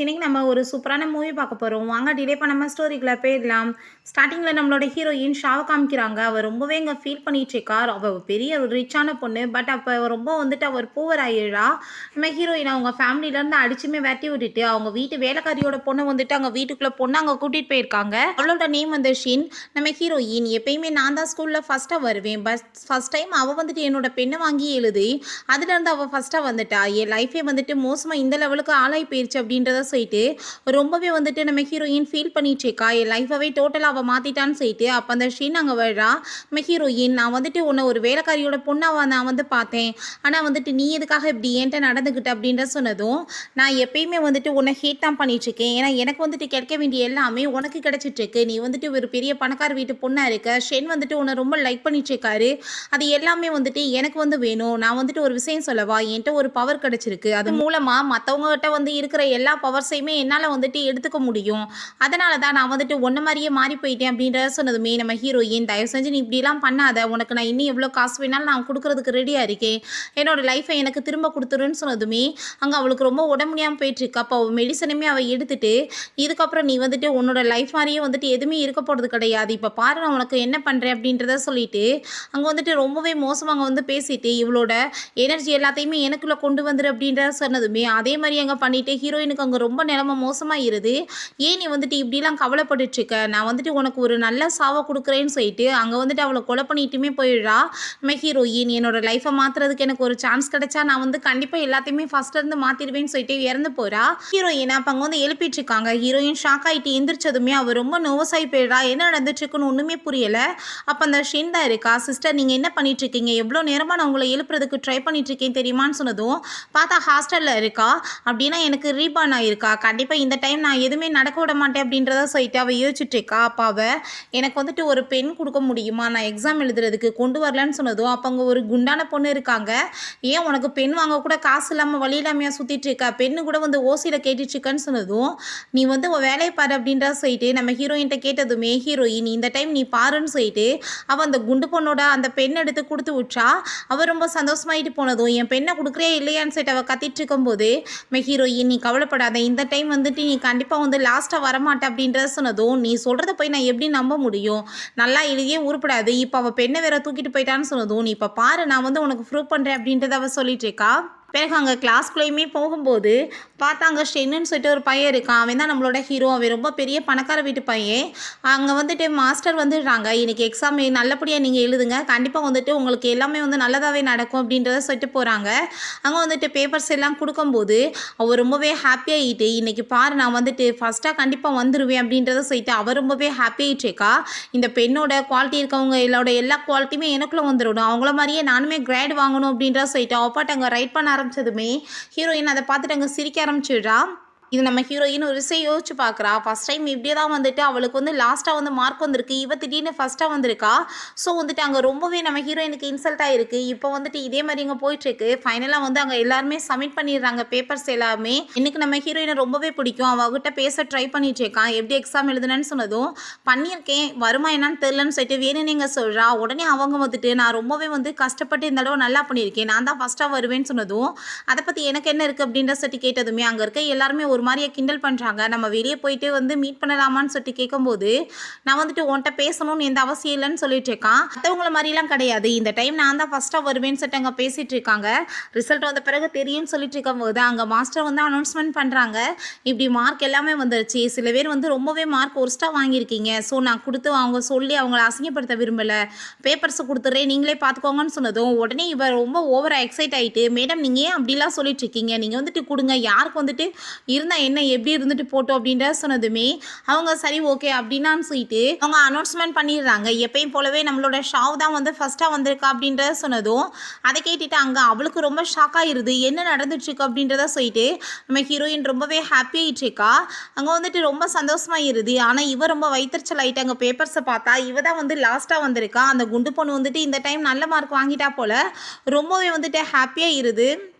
இன்னைக்கு நம்ம ஒரு சூப்பரான மூவி பார்க்க போறோம். வாங்க டிலே பண்ணாம ஸ்டோரிக்குள்ள போயிடலாம். ஸ்டார்ட்டிங்ல நம்மளோட ஹீரோயின் ஷாவ காமிக்கிறாங்க. அவ ரொம்பவே ஃபீல் பண்ணிட்டு இருக்கா. அவ பெரிய ஒரு ரிச்சான பொண்ணு. பட் அப்ப அவ ரொம்ப அவ புவர் ஆயிடுறா. நம்ம ஹீரோயின் அவங்க ஃபேமிலில இருந்து அடிச்சுமே விரட்டி விட்டுட்டு, அவங்க வீட்டு வேலைக்காரியோட பொண்ண அங்க வீட்டுக்குள்ள பொண்ண அங்க கூட்டிட்டு போயிருக்காங்க. அவளோட நேம் ஷின். நம்ம ஹீரோயின் எப்பயுமே நான் தான் ஸ்கூல்ல ஃபர்ஸ்ட்டா வருவேன். பட் ஃபர்ஸ்ட் டைம் அவ என்னோட பெண்ண வாங்கி எழுதி, அதுல இருந்து அவ ஃபர்ஸ்ட்டா வந்துட்டா. என் லைஃபே மோசமா இந்த லெவலுக்கு ஆளாகி போயிருச்சு அப்படின்றத சொல்லிட்டு ரொம்பவே நம்ம ஹீரோயின் ஃபீல் பண்ணிட்டு இருக்கா. என் லைஃபவே டோட்டலாக அவள் மாற்றிட்டான்னு சொல்லிட்டு அப்போ அந்த ஷீன் அங்கே வர்றா. நம்ம ஹீரோயின் நான் உன்னை ஒரு வேலைக்காரியோட பொண்ணாக நான் பார்த்தேன். ஆனால் நீ எதுக்காக இப்படி என்கிட்ட நடந்துக்கிட்ட அப்படின்ற சொன்னதும், நான் எப்பயுமே உன்னை ஹேட் தான் பண்ணிட்டு இருக்கேன். ஏன்னா எனக்கு கிடைக்க வேண்டிய எல்லாமே உனக்கு கிடைச்சிட்டு இருக்கு. நீ ஒரு பெரிய பணக்கார வீட்டு பொண்ணா இருக்க. ஷென் உன்னை ரொம்ப லைக் பண்ணிட்டு இருக்காரு. அது எல்லாமே எனக்கு வேணும். நான் ஒரு விஷயம் சொல்லவா, என்கிட்ட ஒரு பவர் கிடைச்சிருக்கு. அது மூலமா மற்றவங்க கிட்ட இருக்கிற எல்லா பவர்ஸையுமே என்னால் எடுத்துக்க முடியும். அதனால தான் நான் ஒன்றை மாதிரியே மாறி போயிட்டேன் அப்படின்றத சொன்னதுமே நம்ம ஹீரோயின் தயவு செஞ்சு நீ இப்படிலாம் பண்ணாத, உனக்கு நான் இன்னும் எவ்வளோ காசு வேணாலும் நான் கொடுக்கறதுக்கு ரெடியாக இருக்கேன், என்னோட லைஃப்பை எனக்கு திரும்ப கொடுத்துருன்னு சொன்னதுமே அங்கே அவளுக்கு ரொம்ப உடம்பு முடியாமல் போயிட்டுருக்கு. அப்போ அவள் மெடிசனுமே அவள் எடுத்துட்டு, இதுக்கப்புறம் நீ உன்னோட லைஃப் மாதிரியே எதுவுமே இருக்க போகிறது கிடையாது, இப்போ பாரு நான் உனக்கு என்ன பண்ணுறேன் அப்படின்றத சொல்லிட்டு அங்கே ரொம்பவே மோசமாக பேசிட்டு இவளோட எனர்ஜி எல்லாத்தையுமே எனக்குள்ளே கொண்டு வந்துரு அப்படின்றத சொன்னதுமே அதே மாதிரி அங்கே பண்ணிட்டு ஹீரோயினுக்கு அங்கே ரொம்ப நிலைமை மோசமாயிருது. ஏன் நீ இப்படிலாம் கவலைப்பட்டுட்ருக்க, நான் உனக்கு ஒரு நல்ல சாவை கொடுக்குறேன்னு சொல்லிட்டு அங்கே அவளை கொலை பண்ணிட்டுமே போயிடுறா. நம்ம ஹீரோயின் என்னோட லைஃப்பை மாற்றுறதுக்கு எனக்கு ஒரு சான்ஸ் கிடைச்சா நான் கண்டிப்பாக எல்லாத்தையுமே ஃபஸ்ட்லேருந்து மாற்றிடுவேன்னு சொல்லிட்டு இறந்து போகிறா. ஹீரோயின் அப்போ அங்கே எழுப்பிட்டு இருக்காங்க. ஹீரோயின் ஷாக் ஆகிட்டு எந்திரிச்சதுமே அவள் ரொம்ப நர்வஸ் ஆகி போயிடுறா. என்ன நடந்துட்டுருக்குன்னு ஒன்றுமே புரியலை. அப்போ அந்த ஷின் தான் இருக்கா. சிஸ்டர் நீங்கள் என்ன பண்ணிட்டு இருக்கீங்க, எவ்வளோ நேரமாக நான் உங்களை எழுப்புறதுக்கு ட்ரை பண்ணிட்டு இருக்கேன் தெரியுமான்னு சொன்னதும், பார்த்தா ஹாஸ்டலில் இருக்கா. அப்படின்னா எனக்கு ரீபான் ஆயிருக்கா. கண்டிப்பாக இந்த டைம் நான் எதுவுமே நடக்க விட மாட்டேன் அப்படின்றத சொல்லிட்டு அவள் யோசிச்சுட்டு இருக்கா. அப்போ அவள் எனக்கு ஒரு பென் கொடுக்க முடியுமா, நான் எக்ஸாம் எழுதுறதுக்கு கொண்டு வரலன்னு சொன்னதும், அப்போ அங்கே ஒரு குண்டான பொண்ணு இருக்காங்க. ஏன் உனக்கு பென் வாங்க கூட காசு இல்லாமல் வழி இல்லாமையாக சுற்றிட்டு இருக்கா, பெண்ணு கூட ஓசியில் கேட்டுட்ருக்கன்னு சொன்னதும், நீ உன் வேலையை பாரு அப்படின்றத சொல்லிட்டு நம்ம ஹீரோயின்ட்ட கேட்டதுமே ஹீரோயின் இந்த டைம் நீ பாருன்னு சொல்லிட்டு அவள் அந்த குண்டு பொண்ணோட அந்த பெண் எடுத்து கொடுத்து விட்றா. அவள் ரொம்ப சந்தோஷமாயிட்டு போனதும், என் பெண்ணை கொடுக்குறே இல்லையான்னு சொல்லிட்டு அவள் கத்திட்டு இருக்கும்போது ஹீரோயின் நீ கவலைப்படாத, இந்த டைம் நீ கண்டிப்பாக லாஸ்ட்டாக வரமாட்டே அப்படின்றத சொன்னதும், நீ சொல்கிறத போய் நான் எப்படி நம்ப முடியும், நல்லா எழுதியே உருப்படாது, இப்போ அவள் பெண்ணை வேற தூக்கிட்டு போயிட்டான்னு சொன்னதும், நீ இப்போ பாரு நான் உனக்கு ப்ரூவ் பண்ணுறேன் அப்படின்றத அவள் சொல்லிட்டு இருக்கா. பிறகு அங்கே கிளாஸ்குள்ளேயுமே போகும்போது பார்த்தாங்க ஷென்னுன்னு சொல்லிட்டு ஒரு பையன் இருக்கான். அவன் தான் நம்மளோட ஹீரோ. அவன் ரொம்ப பெரிய பணக்கார வீட்டு பையன். அங்கே மாஸ்டர் வந்துடுறாங்க, இன்றைக்கி எக்ஸாம் நல்லபடியாக நீங்கள் எழுதுங்க, கண்டிப்பாக உங்களுக்கு எல்லாமே நல்லதாகவே நடக்கும் அப்படின்றத சொல்லிட்டு போகிறாங்க. அங்கே பேப்பர்ஸ் எல்லாம் கொடுக்கும்போது அவர் ரொம்பவே ஹாப்பியாகிட்டு, இன்றைக்கி பாரு நான் ஃபஸ்ட்டாக கண்டிப்பாக வந்துடுவேன் அப்படின்றத சொல்லிட்டு அவர் ரொம்பவே ஹாப்பியாகிட்டு இருக்கா. இந்த பெண்ணோட குவாலிட்டி இருக்கவங்க எல்லா குவாலிட்டியுமே எனக்குள்ளே வந்துடணும், அவங்கள மாதிரியே நானுமே கிரேட் வாங்கணும் அப்படின்றத சொல்லிட்டு அப்பாட்ட அங்கே ரைட் பண்ண ஆரம்பிச்சதுமே ஹீரோயின் அதை பார்த்துட்டு அங்கே சிரிக்க ஆரம்பிச்சிடுறா. இது நம்ம ஹீரோயின் ஒரு விஷயம் யோசிச்சு பார்க்குறா. ஃபஸ்ட் டைம் இப்படியே தான் அவளுக்கு லாஸ்ட்டாக மார்க் வந்திருக்கு, இவ திடீர்னு ஃபஸ்ட்டாக வந்திருக்கா. ஸோ அங்கே ரொம்பவே நம்ம ஹீரோயினுக்கு இன்சல்ட் ஆகிருக்கு. இப்போ இதே மாதிரி இங்கே போயிட்டுருக்கு. ஃபைனலாக அங்கே எல்லாருமே சப்மிட் பண்ணிடுறாங்க பேப்பர்ஸ் எல்லாமே. எனக்கு நம்ம ஹீரோயினை ரொம்பவே பிடிக்கும். அவகிட்ட பேச ட்ரை பண்ணிட்டு இருக்கான், எப்படி எக்ஸாம் எழுதுனேன்னு சொன்னதும், பண்ணியிருக்கேன் வருமா என்னன்னு தெரிலன்னு சொல்லிட்டு வேணும் நீங்கள் சொல்கிறா. உடனே அவங்க நான் ரொம்பவே கஷ்டப்பட்டு இந்த தடவை நல்லா பண்ணியிருக்கேன், நான் தான் ஃபஸ்ட்டாக வருவேன்னு சொன்னதும், அதை பற்றி எனக்கு என்ன இருக்குது அப்படின்ற சொல்லிட்டு கேட்டதுமே அங்கே இருக்க எல்லாருமே ஒரு மாதிரியே கிண்டல் பண்ணுறாங்க. நம்ம வெளியே போயிட்டு மீட் பண்ணலாமான்னு சொல்லிட்டு கேட்கும்போது, நான் உன்கிட்ட பேசணும்னு எந்த அவசியம் இல்லைன்னு சொல்லிட்டு இருக்கான். மற்றவங்கள மாதிரிலாம் கிடையாது, இந்த டைம் நான் தான் ஃபஸ்ட்டாக வருவேன்னு சொல்லிட்டு அங்கே பேசிகிட்டு இருக்காங்க. ரிசல்ட் வந்த பிறகு தெரியும்னு சொல்லிட்டு இருக்கும்போது அங்கே மாஸ்டர் அனௌன்ஸ்மெண்ட் பண்ணுறாங்க, இப்படி மார்க் எல்லாமே வந்துருச்சு, சில பேர் ரொம்பவே மார்க் ஒர்ஸ்ட்டாக வாங்கியிருக்கீங்க, ஸோ நான் கொடுத்து அவங்க சொல்லி அவங்கள அசிங்கப்படுத்த விரும்பலை, பேப்பர்ஸை கொடுத்துட்றேன் நீங்களே பார்த்துக்கோங்கன்னு சொன்னதும், உடனே இவர் ரொம்ப ஓவராக எக்ஸைட் ஆகிட்டு, மேடம் நீங்கள் ஏன் அப்படிலாம் சொல்லிட்டு இருக்கீங்க, நீங்கள் கொடுங்க, யாருக்கு இருந்தால் என்ன எப்படி இருந்துட்டு போட்டோம் அப்படின்றத சொன்னதுமே அவங்க சரி ஓகே அப்படின்னான்னு சொல்லிட்டு அவங்க அனௌன்ஸ்மெண்ட் பண்ணிடுறாங்க. எப்பயும் போலவே நம்மளோட ஷாவ் தான் ஃபர்ஸ்ட்டாக வந்திருக்கா அப்படின்றத சொன்னதும், அதை கேட்டுட்டு அங்கே அவளுக்கு ரொம்ப ஷாக் ஆகிருது, என்ன நடந்துட்டுருக்கு அப்படின்றத சொல்லிட்டு நம்ம ஹீரோயின் ரொம்பவே ஹாப்பி ஆகிட்டு இருக்கா. அங்கே ரொம்ப சந்தோஷமாயிருது. ஆனால் இவ ரொம்ப வைத்தறிச்சல் ஆகிட்டு அங்கே பேப்பர்ஸை பார்த்தா இவ தான் லாஸ்ட்டாக வந்திருக்கா. அந்த குண்டு பொண்ணு இந்த டைம் நல்ல மார்க் வாங்கிட்டா போல ரொம்பவே ஹாப்பியாக இருது.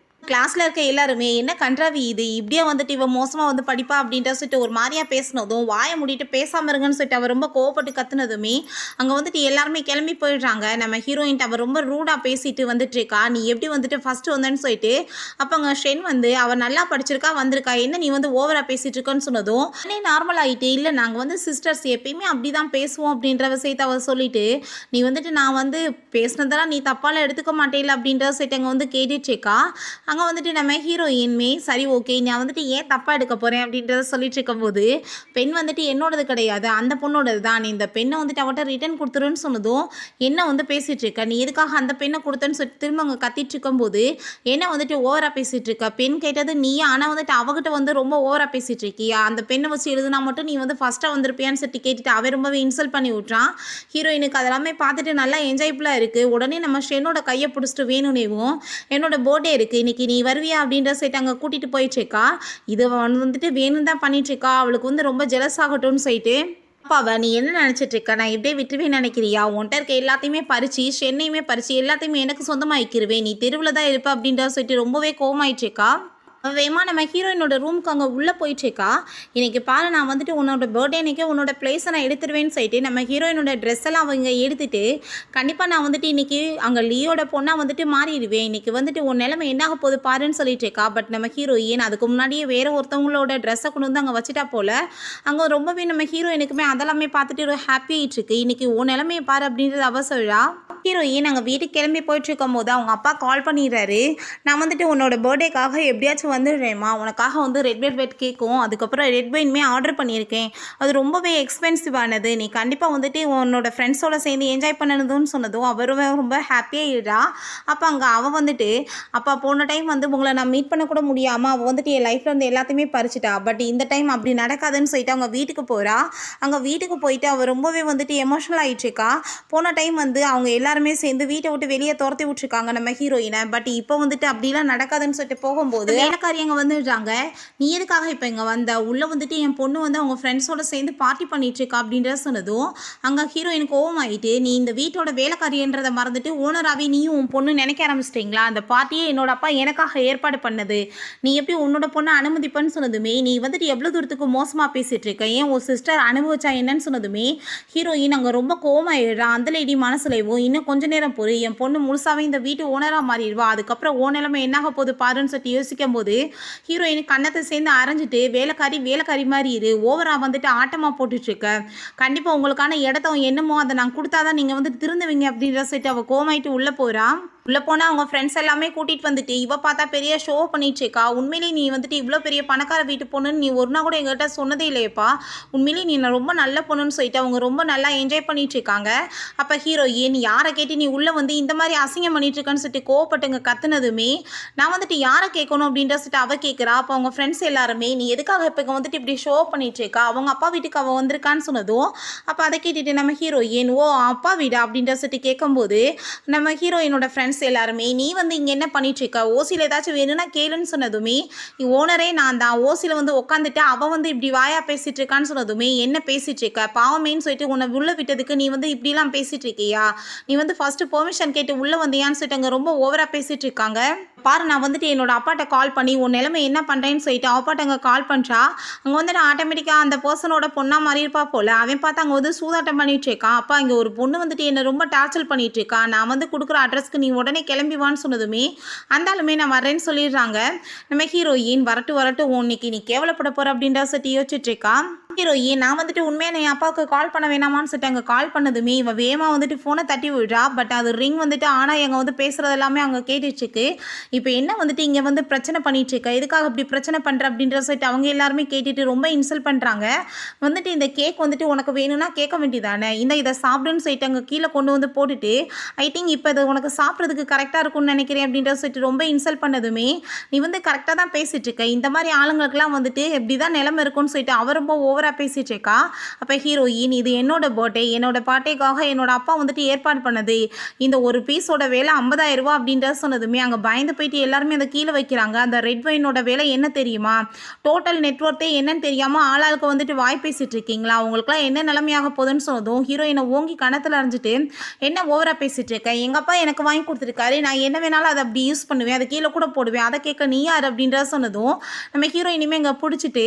கிளாஸ்ல இருக்க எல்லாருமே என்ன கன்றாவி இது இப்படியே வந்துட்டு இவ மோசமா வந்து படிப்பா அப்படின்ற சொல்லிட்டு ஒரு மாதிரியா பேசினதும் வாயை மூடிட்டு பேசாம இருங்கன்னு சொல்லிட்டு அவர் ரொம்ப கோவப்பட்டு கத்துனதுமே அங்க வந்துட்டு எல்லாருமே கிளம்பி போயிடுறாங்க. நம்ம ஹீரோயின் அவ ரொம்ப ரூடா பேசிட்டு வந்துட்டு இருக்கா, நீ எப்படி வந்துட்டு ஃபர்ஸ்ட் வந்தேன்னு சொல்லிட்டு. அப்ப அங்க ஷென் வந்து அவ நல்லா படிச்சிருக்கா வந்திருக்கா, என்ன நீ வந்து ஓவரா பேசிட்டு இருக்கன்னு சொன்னதும் உடனே நார்மல் ஆயிட்டு, இல்ல நாங்க வந்து சிஸ்டர்ஸ் எப்பயுமே அப்படிதான் பேசுவோம் அப்படின்ற விஷயத்த அவ சொல்லிட்டு, நீ வந்துட்டு நான் வந்து பேசினதெல்லாம் நீ தப்பால எடுத்துக்க மாட்டேல அப்படின்ற விஷயத்த அங்க வந்து கேட்டுட்டு இருக்கா. அங்கே வந்துட்டு நம்ம ஹீரோயின்மே சரி ஓகே நான் வந்துட்டு ஏன் தப்பாக எடுக்க போகிறேன் அப்படின்றத சொல்லிட்டு இருக்கும்போது பெண் வந்துட்டு என்னோடது கிடையாது அந்த பொண்ணோடது தான், நீ இந்த பெண்ணை வந்துட்டு அவட்ட ரிட்டர்ன் கொடுத்துருன்னு சொன்னதும் என்ன வந்து பேசிகிட்டு இருக்க, நீ எதுக்காக அந்த பெண்ணை கொடுத்தேன்னு சொல்லிட்டு திரும்ப அங்கே கத்திட்டு இருக்கும்போது என்ன வந்துட்டு ஓவராக பேசிகிட்டு இருக்க, பெண் கேட்டது நீ ஆனால் வந்துட்டு அவகிட்ட வந்து ரொம்ப ஓவராக பேசிகிட்டு இருக்கியா, அந்த பெண்ணை வச்சு எழுதுனா மட்டும் நீ வந்து ஃபஸ்ட்டாக வந்திருப்பியான்னு சொல்லிட்டு கேட்டுட்டு அவன் ரொம்பவே இன்சல்ட் பண்ணி விட்றான். ஹீரோயினுக்கு அதெல்லாமே பார்த்துட்டு நல்லா என்ஜாய்ஃபுல்லாக இருக்குது. உடனே நம்ம ஷென்னோட கையை பிடிச்சிட்டு வேணும்னேவும் என்னோட பர்த்டே இருக்குது இன்னைக்கு நீ வருவியா அப்படின்ற சைட் அங்கே கூட்டிகிட்டு போயிட்டுருக்கா. இதை வந்துட்டு வேணும் தான் பண்ணிட்டுருக்கா, அவளுக்கு வந்து ரொம்ப ஜெலஸ் ஆகட்டும்னு சொல்லிட்டு. அப்பாவா நீ என்ன நினச்சிட்டு இருக்க, நான் இப்படியே விட்டுருவேன் நினைக்கிறியா, உன்ட்ட இருக்க எல்லாத்தையுமே பறிச்சு சென்னையுமே பறிச்சு எல்லாத்தையுமே எனக்கு சொந்தமாக்கிருவேன், நீ தெருவில் தான் இருப்ப அப்படின்ற சொல்லிட்டு ரொம்பவே கோவமாயிட்டுருக்கா. வேமா நம்ம ஹீரோயினோட ரூமுக்கு அங்கே உள்ளே போயிட்டுருக்கா. இன்றைக்கி பாரு நான் வந்துட்டு உன்னோட பர்த்டே அன்றைக்கி உன்னோட பிளேஸை நான் எடுத்துருவேன்னு சொல்லிட்டு நம்ம ஹீரோயினோட ட்ரெஸ் எல்லாம் அவங்க எடுத்துகிட்டு கண்டிப்பாக நான் வந்துட்டு இன்றைக்கி அங்கே லியோட பொண்ணாக வந்துட்டு மாறிடுவேன், இன்றைக்கி வந்துட்டு உன் நிலைமை என்னாக போகுது பாருன்னு சொல்லிட்டு இருக்கா. பட் நம்ம ஹீரோயின் அதுக்கு முன்னாடியே வேறு ஒருத்தவங்களோட ட்ரெஸ்ஸை கொண்டு வந்து அங்கே வச்சுட்டா போல். அங்கே ரொம்பவே நம்ம ஹீரோயினுக்குமே அதெல்லாமே பார்த்துட்டு ஒரு ஹாப்பி ஆகிட்டுருக்கு. இன்றைக்கி உன் நிலைமையை பாரு அப்படின்றது அவ சொல்கிறா. ஹீரோயின் நாங்கள் வீட்டுக்கு கிளம்பி போயிட்டுருக்கும் போது அவங்க அப்பா கால் பண்ணிடுறாரு, நான் வந்துட்டு உன்னோட பர்த்டேக்காக எப்படியாச்சும் வந்துடுறேம்மா, உனக்காக வந்து ரெட் வெல்வெட் கேக்கும் அதுக்கப்புறம் ரெட் வைனுமே ஆர்டர் பண்ணியிருக்கேன், அது ரொம்பவே எக்ஸ்பென்சிவானது, நீ கண்டிப்பாக வந்துட்டு உன்னோட ஃப்ரெண்ட்ஸோட சேர்ந்து என்ஜாய் பண்ணணுதுன்னு சொன்னதும் அவரும் ரொம்ப ஹாப்பியாகிடுறா. அப்போ அங்கே அவள் வந்துட்டு அப்பா போன டைம் வந்து உங்களை நான் மீட் பண்ண கூட முடியாமல் அவள் வந்துட்டு என் லைஃப்பில் வந்து எல்லாத்தையுமே பறிச்சிட்டா, பட் இந்த டைம் அப்படி நடக்காதுன்னு சொல்லிட்டு அவங்க வீட்டுக்கு போகிறா. அங்கே வீட்டுக்கு போயிட்டு அவள் ரொம்பவே வந்துட்டு எமோஷனல் ஆகிட்டுருக்கா. போன டைம் வந்து அவங்க எல்லாருமே சேர்ந்து வீட்டை விட்டு வெளியே துரத்தி விட்டுருக்காங்க நம்ம ஹீரோயினை, பட் இப்போ வந்துட்டு அப்படிலாம் நடக்காதுன்னு சொல்லிட்டு போகும்போது வேலைக்காரியங்க வந்துடுறாங்க. நீ எதுக்காக இப்போ இங்கே வந்த, உள்ளே வந்துட்டு என் பொண்ணு வந்து அவங்க ஃப்ரெண்ட்ஸோட சேர்ந்து பார்ட்டி பண்ணிட்டுருக்கா அப்படின்ற சொன்னதும் அங்கே ஹீரோயின் கோவம் ஆகிட்டு, நீ இந்த வீட்டோட வேலைக்காரியன்றதை மறந்துட்டு ஓனராகவே நீயும் உன் பொண்ணு நினைக்க ஆரம்பிச்சிட்டிங்களா, அந்த பார்ட்டியே என்னோட அப்பா எனக்காக ஏற்பாடு பண்ணது, நீ எப்படி உன்னோட பொண்ணை அனுமதிப்பன்னு சொன்னதுமே நீ வந்துட்டு எவ்வளோ தூரத்துக்கு மோசமாக பேசிகிட்டு இருக்க, ஏன் உன் சிஸ்டர் அனுபவிச்சா என்னன்னு சொன்னதுமே ஹீரோயின் அங்கே ரொம்ப கோவமாயிடுறா. அந்த லேடி மனசுலேயும் இன்னும் கொஞ்ச நேரம் பொறு, என் பொண்ணு முழுசாவே இந்த வீட்டு ஓனராக மாறிடுவா, அதுக்கப்புறம் ஓ நிலைமை என்னாக போகுது பாருன்னு சொல்லிட்டு யோசிக்கும் போது ஹீரோயின் கண்ணத்தை சேர்ந்து அரைஞ்சிட்டு வேலைக்காரி வேலைக்காரி மாதிரி இரு, ஓவரா வந்துட்டு ஆட்டமாக போட்டுட்ருக்க, கண்டிப்பாக உங்களுக்கான இடத்த என்னமோ அதை நான் கொடுத்தாதான் நீங்கள் வந்து திருந்துவீங்க அப்படின்ற சொல்லிட்டு அவள் கோமாயிட்டு உள்ளே போகிறா. உள்ளே போனால் அவங்க ஃப்ரெண்ட்ஸ் எல்லாமே கூட்டிகிட்டு வந்துட்டு இவ பார்த்தா பெரிய ஷோ பண்ணிட்டுருக்கா. உண்மையிலேயே நீ வந்துட்டு இவ்வளோ பெரிய பணக்கார வீட்டு பொண்ணுன்னு நீ ஒரு நாள் கூட எங்கள்கிட்ட சொன்னதே இல்லையப்பா, உண்மையிலேயே நீ ரொம்ப நல்ல பொண்ணுன்னு சொல்லிட்டு அவங்க ரொம்ப நல்லா என்ஜாய் பண்ணிட்டுருக்காங்க. அப்போ ஹீரோயின் யாரை கேட்டு நீ உள்ளே வந்து இந்த மாதிரி அசிங்கம் பண்ணிட்டுருக்கான்னு சொல்லிட்டு கோவப்பட்டுங்க கத்துனதுமே நான் வந்துட்டு யாரை கேட்கணும் அப்படின்ற சொல்லிட்டு அவள் கேட்குறா. அப்போ அவங்க ஃப்ரெண்ட்ஸ் எல்லாருமே நீ எதுக்காக இப்போ இங்கே வந்துட்டு இப்படி ஷோ பண்ணிட்டுருக்கா, அவங்க அப்பா வீட்டுக்கு அவள் வந்திருக்கான்னு சொன்னதும் அப்போ அதை கேட்டுட்டு நம்ம ஹீரோயின் ஓ அப்பா வீடா அப்படின்ற சொல்லிட்டு கேட்கும்போது நம்ம ஹீரோயினோட ஃப்ரெண்ட்ஸ் எல்லாருமே நீ வந்து இங்கே என்ன பண்ணிட்டு இருக்க, ஓசியில் ஏதாச்சும் வேணும்னா கேளுன்னு சொன்னதுமே ஓனரே நான் தான், ஓசியில் வந்து உட்காந்துட்டு அவள் வந்து இப்படி வாயா பேசிட்டு இருக்கான்னு சொன்னதுமே என்ன பேசிட்டு இருக்க பாவமேன்னு சொல்லிட்டு உன்னை உள்ள விட்டதுக்கு நீ வந்து இப்படிலாம் பேசிட்டு இருக்கியா, நீ வந்து ஃபர்ஸ்ட் பெர்மிஷன் கேட்டு உள்ள வந்தியான்னு சொல்லிட்டு அங்கே ரொம்ப ஓவரா பேசிட்டு இருக்காங்க. பாரு நான் வந்துட்டு என்னோட அப்பாட்ட கால் பண்ணி உன் நிலைமை என்ன பண்ணுறேன்னு சொல்லிட்டு அப்பாட்ட அங்கே கால் பண்ணுறா. அங்கே வந்துட்டு ஆட்டோமேட்டிக்காக அந்த பர்சனோட பொண்ணாக மாறி இருப்பா போல். அவன் பார்த்து அங்கே வந்து சூதாட்டம் பண்ணிட்டு இருக்கான். அப்பா இங்கே ஒரு பொண்ணு வந்துட்டு என்னை ரொம்ப டார்ச்சர் பண்ணிட்டு இருக்கா, நான் வந்து கொடுக்குற அட்ரஸ்க்கு நீ உடனே கிளம்பிவான்னு சொன்னதுமே அந்தாலுமே நான் வரேன்னு சொல்லிடுறாங்க. நம்ம ஹீரோயின் வரட்டு வரட்டு இன்னைக்கு நீ கேவலப்பட போகிற அப்படின்ற சொல்லிட்டு யோசிச்சுட்டு இருக்கா. ஹீரோயின் நான் வந்துட்டு உண்மையாக என் அப்பாவுக்கு கால் பண்ண வேணாமான்னு சொல்லிட்டு அங்கே கால் பண்ணதுமே இவன் வேகமா வந்துட்டு ஃபோனை தட்டி விடுறா. பட் அது ரிங் வந்துட்டு ஆனால் எங்கே வந்து பேசுகிறது எல்லாமே அங்கே கேட்டுட்ருக்கு. இப்போ என்ன வந்துட்டு இங்கே வந்து பிரச்சனை பண்ணிட்டு இருக்க, எதுக்காக இப்படி பிரச்சனை பண்ணுற அப்படின்ற சொல்லிட்டு அவங்க எல்லாருமே கேட்டுட்டு ரொம்ப இன்சல்ட் பண்ணுறாங்க. வந்துட்டு இந்த கேக் வந்துட்டு உனக்கு வேணும்னா கேட்க வேண்டியதானே, இதை சாப்பிடுன்னு சொல்லிட்டு அங்கே கீழே கொண்டு வந்து போட்டுட்டு ஐ திங்க் இப்போ இது உனக்கு சாப்பிட்றதுக்கு கரெக்டாக இருக்கும்னு நினைக்கிறேன் அப்படின்ற சொல்லிட்டு ரொம்ப இன்சல்ட் பண்ணதுமே நீ வந்து கரெக்டாக தான் பேசிட்டு இருக்க, இந்த மாதிரி ஆளுங்களுக்குலாம் வந்துட்டு இப்படி தான் நிலைமை இருக்கும்னு சொல்லிட்டு அவர் ரொம்ப ஓவர் ஓவரா பேசிட்டு இருக்கா. அப்ப ஹீரோயின், இது என்னோட பர்த்டே, என்னோட பர்த்டேக்காக என்னோட அப்பா வந்துட்டு ஏற்பாடு பண்ணது. இந்த ஒரு பீஸோட விலை ரூ. 50,000 அப்படின்றத சொன்னதுமே அங்க பயந்து போயிட்டு எல்லாருமே அத கீழ வைக்கிறாங்க. அந்த ரெட் வைனோட விலை என்ன தெரியுமா? டோட்டல் நெட்வொர்த்தே என்னன்னு தெரியாம ஆளாளுக்கு வந்துட்டு வாய் பேசிட்டு இருக்கீங்களா? உங்களுக்கெல்லாம் என்ன நிலைமையாக போகுதுன்னு சொன்னதும் ஹீரோயின ஓங்கி கன்னத்துல அறைஞ்சிட்டு, என்ன ஓவரா பேசிட்டு இருக்க? எங்க அப்பா எனக்கு வாங்கி குடுத்துருக்காரு. நான் என்ன வேணாலும் அத அப்படி யூஸ் பண்ணுவேன். அத கீழ கூட போடுவேன். அத கேட்க நீ யாரு? அப்படின்றத சொன்னதும் நம்ம ஹீரோயினுமே அங்க புடிச்சிட்டு,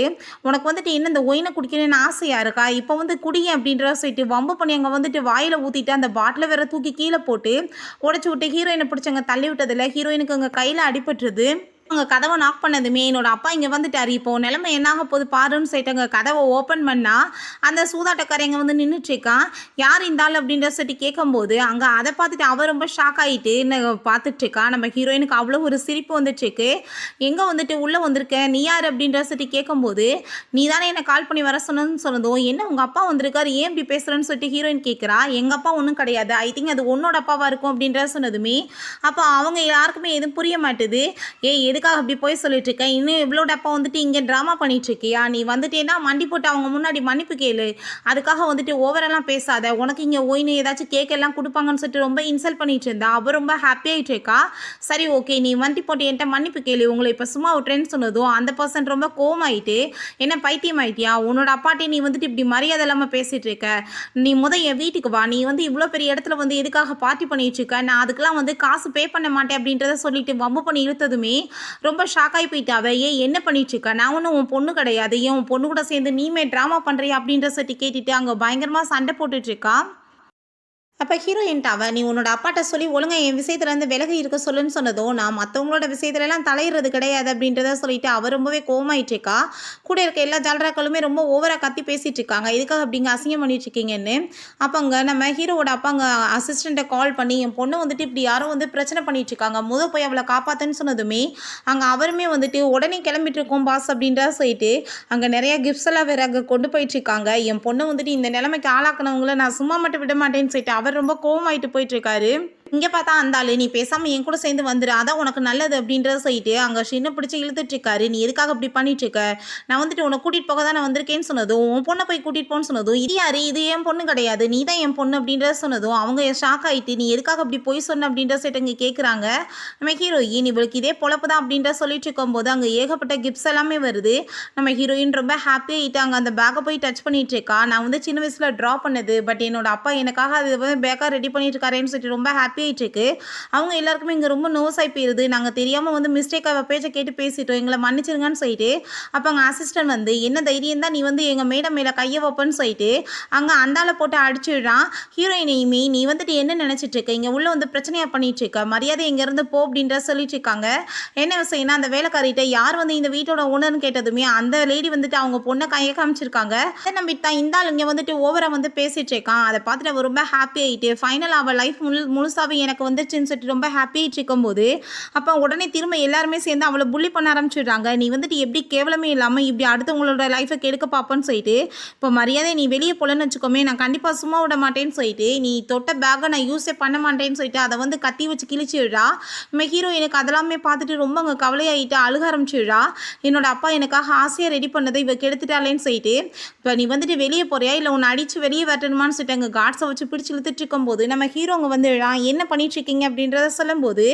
உனக்கு வந்துட்டு என்ன இந்த ஒயின குடிக்கணும்னு ஆசையா இருக்கா? இப்ப வந்து குடியேன் அப்படின்றத சொல்லிட்டு வம்பு பண்ணி அங்க வந்துட்டு வாயில ஊத்திட்டு அந்த பாட்டில வேற தூக்கி கீழ போட்டு உடைச்சு விட்டு ஹீரோயின பிடிச்சு அங்க தள்ளி விட்டதுல ஹீரோயினுக்கு அங்க கையில அடிபட்டுருது. அவங்க கதவை நாக் பண்ணதுமே என்னோட அப்பா இங்கே வந்துட்டாரு, இப்போ நிலைமை என்னாக போகுது பாருன்னு சொல்லிட்டு அங்கே கதவை ஓப்பன் பண்ணா அந்த சூதாட்டக்காரங்க வந்து நின்றுட்டுருக்கான். யார் இந்த ஆள் அப்படின்ற சொல்லிட்டு கேட்கும்போது அங்கே அதை பார்த்துட்டு அவ ரொம்ப ஷாக் ஆகிட்டு என்ன பார்த்துட்ருக்கா. நம்ம ஹீரோயினுக்கு அவ்வளோ ஒரு சிரிப்பு வந்துட்டுருக்கு. எங்கே வந்துட்டு உள்ளே வந்திருக்க, நீ யார் அப்படின்ற சொல்லிட்டு கேட்கும்போது, நீ தானே என்னை கால் பண்ணி வர சொன்னதுன்னு சொன்னதும், என்ன உங்கள் அப்பா வந்திருக்காரு, ஏன் இப்படி பேசுகிறேன்னு சொல்லிட்டு ஹீரோயின் கேட்குறா. எங்கள் அப்பா ஒன்றும் கிடையாது, ஐ திங்க் அது உன்னோட அப்பாவாக இருக்கும் அப்படின்ற சொன்னதுமே அப்போ அவங்க யாருக்குமே எதுவும் புரிய மாட்டுது. எதுக்காக அப்படி போய் சொல்லிட்டு இருக்க, இன்னும் இவ்வளோ டப்பா வந்துட்டு இங்கே ட்ராமா பண்ணிட்டு இருக்கியா, நீ வந்துட்டேன்னா மண்டி போட்டு அவங்க முன்னாடி மன்னிப்பு கேளு, அதுக்காக வந்துட்டு ஓவரெல்லாம் பேசாத, உனக்கு இங்கே ஒயின்னு ஏதாச்சும் கேக் எல்லாம் கொடுப்பாங்கன்னு சொல்லிட்டு ரொம்ப இன்சல்ட் பண்ணிட்டு இருந்தா. அவள் ரொம்ப ஹாப்பியாகிட்டு இருக்கா. சரி ஓகே, நீ வண்டி போட்டு என்கிட்ட மன்னிப்பு கேளு, உங்களை இப்போ சும்மா விட்றேன்னு சொன்னதும் அந்த பர்சன் ரொம்ப கோவமாயிட்டு, என்ன பைத்தியம் ஆயிட்டியா, உன்னோட அப்பாட்டே நீ வந்துட்டு இப்படி மரியாதை இல்லாமல் பேசிட்டு இருக்க, நீ என் வீட்டுக்கு வா, நீ வந்து இவ்வளோ பெரிய இடத்துல வந்து எதுக்காக பார்ட்டி பண்ணிட்டு இருக்க, நான் அதுக்கெல்லாம் வந்து காசு பே பண்ண மாட்டேன் அப்படின்றத சொல்லிட்டு வம்பு பண்ணி இழுத்ததுமே ரொம்ப ஷாக் ஆகி போயிட்டாவ. ஏன் என்ன பண்ணிட்டு இருக்க, நான் ஒன்றும் உன் பொண்ணு கிடையாது, ஏன் உன் பொண்ணு கூட சேர்ந்து நீமே ட்ராமா பண்ணுறியா அப்படின்ற சொல்லி கேட்டுட்டு அங்கே பயங்கரமாக சண்டை போட்டுட்டு இருக்கா. அப்போ ஹீரோயின்ட்டாவ, நீ உன்னோட அப்பாட்ட சொல்லி ஒழுங்கா என் விஷயத்துலேருந்து விலகி இருக்க சொல்லுன்னு சொன்னதும், நான் மற்றவங்களோட விஷயத்துலலாம் தலையிடுறது கிடையாது அப்படின்றத சொல்லிட்டு அவர் ரொம்பவே கோவமாயிட்டு இருக்கா. கூட இருக்க எல்லா ஜாலராக்களுமே ரொம்ப ஓவராக கத்தி பேசிகிட்டு இருக்காங்க, இதுக்காக அப்படிங்க அசிங்கம் பண்ணிட்டு இருக்கீங்கன்னு. அப்போ அங்கே நம்ம ஹீரோவோட அப்பா அங்கே அசிஸ்டண்ட்டை கால் பண்ணி, என் பொண்ணு வந்துட்டு இப்படி யாரும் வந்து பிரச்சனை பண்ணிட்டு இருக்காங்க, போய் அவளை காப்பாற்றுன்னு சொன்னதுமே அங்கே அவருமே வந்துட்டு உடனே கிளம்பிட்டு இருக்கோம் பாஸ் அப்படின்றத சொல்லிட்டு அங்கே நிறைய கிஃப்ட்ஸ் எல்லாம் வேற அங்கே கொண்டு போயிட்டு இருக்காங்க. என் பொண்ணு வந்துட்டு இந்த நிலைமைக்கு ஆளாக்குனவங்கள நான் சும்மா மட்டும் விட மாட்டேன்னு சொல்லிட்டு அவர் ரொம்ப கோவமாயிட்டு போயிட்டு இருக்காரு. இங்கே பார்த்தா அந்த ஆளு, நீ பேசாமல் என் கூட சேர்ந்து வந்துடு, அதான் உனக்கு நல்லது அப்படின்றத சொல்லிட்டு அங்கே சின்ன பிடிச்சி இழுத்துட்டு இருக்காரு. நீ எதுக்காக அப்படி பண்ணிட்டு இருக்க, நான் வந்துட்டு உன்னை கூட்டிகிட்டு போக தான் நான் வந்திருக்கேன்னு சொன்னதும், உன் பொண்ணை போய் கூட்டிகிட்டு போன்னு சொன்னதும், இது யாரு, இது என் பொண்ணு கிடையாது, நீ தான் என் பொண்ணு அப்படின்றத சொன்னதும் அவங்க ஷாக் ஆகிட்டு, நீ எதுக்காக அப்படி போய் சொன்ன அப்படின்ற சொல்லிட்டு இங்கே கேட்குறாங்க. நம்ம ஹீரோயின் இவளுக்கு இதே பொழப்பு தான் அப்படின்ற சொல்லிட்டு இருக்கும்போது அங்கே ஏகப்பட்ட கிஃப்ட்ஸ் எல்லாமே வருது. நம்ம ஹீரோயின் ரொம்ப ஹாப்பியாகிட்டு அங்கே அந்த பேக்கை போய் டச் பண்ணிட்டு இருக்கா. நான் வந்து சின்ன வயசில் ட்ரா பண்ணது, பட் என்னோட அப்பா எனக்காக அது வந்து பேக்காக ரெடி பண்ணிட்டு இருக்காருன்னு சொல்லிட்டு ரொம்ப ஹாப்பி இருக்கு. அவங்க எல்லாருக்குமே இங்கே ரொம்ப நோஸ் ஆகி போயிருது. நாங்கள் தெரியாமல் வந்து மிஸ்டேக்காக பேச்சை கேட்டு பேசிட்டோம், எங்களை மன்னிச்சிருங்கன்னு சொல்லிட்டு அப்போ அங்கே அசிஸ்டன்ட் வந்து, என்ன தைரியம் தான் நீ வந்து எங்கள் மேடம் மேலே கையை வைப்பன்னு சொல்லிட்டு அங்கே அந்தால போட்டு அடிச்சுடுறான். ஹீரோயினையுமே, நீ வந்துட்டு என்ன நினச்சிட்டு இருக்க, இங்கே உள்ள வந்து பிரச்சனையாக பண்ணிட்டு இருக்க, மரியாதை இங்கேருந்து போ அப்படின்ற சொல்லிட்டு இருக்காங்க. என்ன விஷயம்னா அந்த வேலைக்காரிட்ட யார் வந்து இந்த வீட்டோட ஓனர்னு கேட்டதுமே அந்த லேடி வந்துட்டு அவங்க பொண்ணை கையை காமிச்சிருக்காங்க. அதை நம்பிட்டு தான் இந்த ஆள் இங்கே வந்துட்டு ஓவராக வந்து பேசிட்டு இருக்கான். அதை பார்த்துட்டு அவள் ரொம்ப ஹாப்பி ஆகிட்டு ஃபைனல் அவள் லைஃப் முழுசாவே எனக்கு வந்துச்சுன்னு சொல்லிட்டு ரொம்ப ஹாப்பியாகிட்டு இருக்கும்போது அப்போ உடனே திரும்ப எல்லாருமே சேர்ந்து அவளை புள்ளி பண்ண ஆரம்பிச்சிடுறாங்க. நீ வந்துட்டு எப்படி கேவலமே இல்லாமல் இப்படி அடுத்தவங்களோட லைஃப்பை கெடுக்க பார்ப்போன்னு சொல்லிட்டு, இப்போ மரியாதை நீ வெளியே போலன்னு வச்சுக்கோமே, நான் கண்டிப்பாக சும்மா விட மாட்டேன்னு சொல்லிட்டு, நீ தொட்ட பேக்கை நான் யூஸே பண்ண மாட்டேன்னு சொல்லிட்டு அதை வந்து கத்தி வச்சு கிழிச்சிடுறா. நம்ம ஹீரோ எனக்கு அதெல்லாமே பார்த்துட்டு ரொம்ப அங்கே கவலையாகிட்டு அழுக ஆரம்பிச்சிடுறா. என்னோட அப்பா எனக்காக ஆசையாக ரெடி பண்ணதை இவ கெடுத்துட்டாளேன்னு சொல்லிட்டு, இப்போ நீ வந்துட்டு வெளியே போறியா இல்லை உன்னை அடித்து வெளியே வரணுமான்னு சொல்லிட்டு அங்கே காட்ஸை வச்சு பிடிச்சி இழுத்துட்டு இருக்கும்போது நம்ம ஹீரோங்க வந்து என்ன பண்ணிட்டு இருக்கீங்க அப்படின்றத சொல்லும்போது,